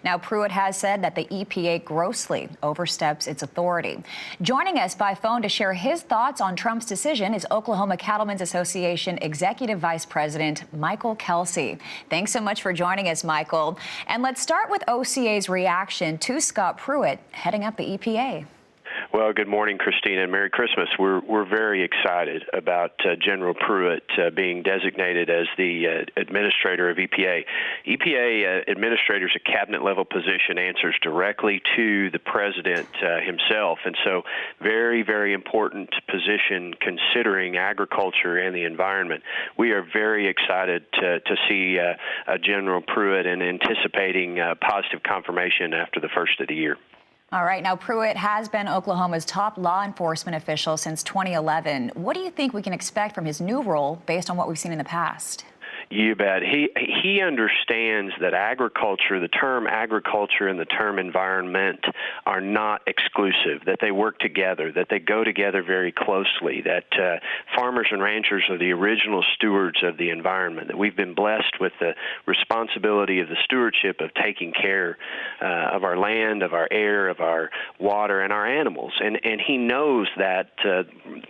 Now, Pruitt has said that the EPA grossly oversteps its authority. Joining us by phone to share his thoughts on Trump's decision is Oklahoma Cattlemen's Association Executive Vice President MichaelKelsey. Thanks so much for joining us, Michael. And let's start with OCA's reaction to Scott Pruitt heading up the EPA. Well, good morning, Christina, and Merry Christmas. We're very excited about General Pruitt being designated as the administrator of EPA. EPA administrator is a cabinet-level position, answers directly to the president himself, and so very, very important position considering agriculture and the environment. We are very excited to see General Pruitt and anticipating positive confirmation after the first of the year. All right. Now, Pruitt has been Oklahoma's top law enforcement official since 2011. What do you think we can expect from his new role based on what we've seen in the past? You bet. He understands that agriculture, the term agriculture and the term environment are not exclusive, that they work together, that they go together very closely, that farmers and ranchers are the original stewards of the environment, that we've been blessed with the responsibility of the stewardship of taking care of our land, of our air, of our water, and our animals. And he knows that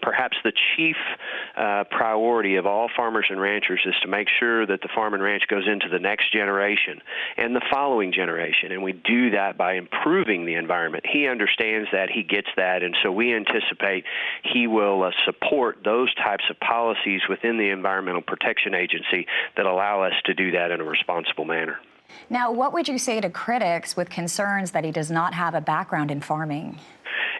perhaps the chief priority of all farmers and ranchers is to make sure that the farm and ranch goes into the next generation and the following generation, and we do that by improving the environment. He understands that, he gets that, and so we anticipate he will support those types of policies within the Environmental Protection Agency that allow us to do that in a responsible manner. Now, what would you say to critics with concerns that he does not have a background in farming?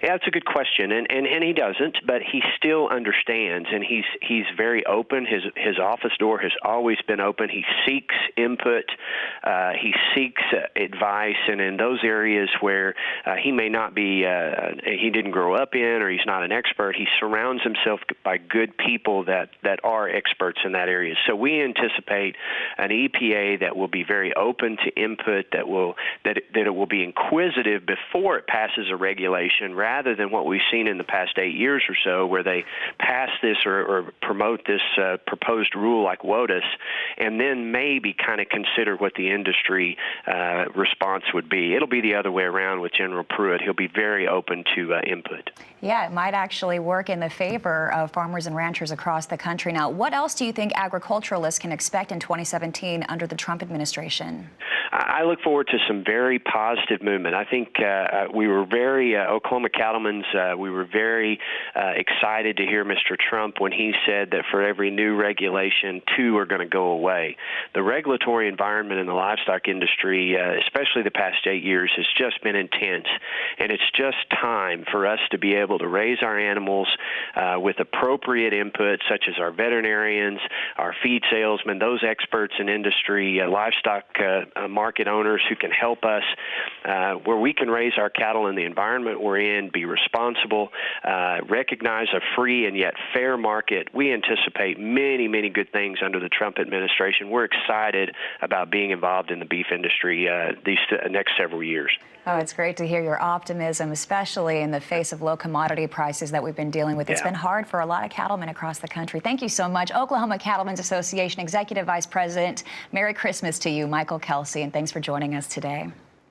Yeah, that's a good question, and he doesn't, but he still understands, and he's very open. His office door has always been open. He seeks input, he seeks advice, and in those areas where he may not be, he didn't grow up in, or he's not an expert, he surrounds himself by good people that are experts in that area. So we anticipate an EPA that will be very open to input, that it will be inquisitive before it passes a regulation, rather than what we've seen in the past 8 years or so, where they pass this or promote this proposed rule like WOTUS, and then maybe kind of consider what the industry response would be. It'll be the other way around with General Pruitt. He'll be very open to input. Yeah, it might actually work in the favor of farmers and ranchers across the country. Now, what else do you think agriculturalists can expect in 2017 under the Trump administration? I look forward to some very positive movement. I think we were very, Oklahoma Cattlemen's, we were very excited to hear Mr. Trump when he said that for every new regulation, 2 are going to go away. The regulatory environment in the livestock industry, especially the past 8 years, has just been intense. And it's just time for us to be able to raise our animals with appropriate input, such as our veterinarians, our feed salesmen, those experts in industry, livestock market owners who can help us where we can raise our cattle in the environment we're in, be responsible, recognize a free and yet fair market. We anticipate many, many good things under the Trump administration. We're excited about being involved in the beef industry these next several years. Oh, it's great to hear your optimism, especially in the face of low commodity prices that we've been dealing with. It's been hard for a lot of cattlemen across the country. Thank you so much. Oklahoma Cattlemen's Association Executive Vice President, Merry Christmas to you, MichaelKelsey, and thanks for joining us today.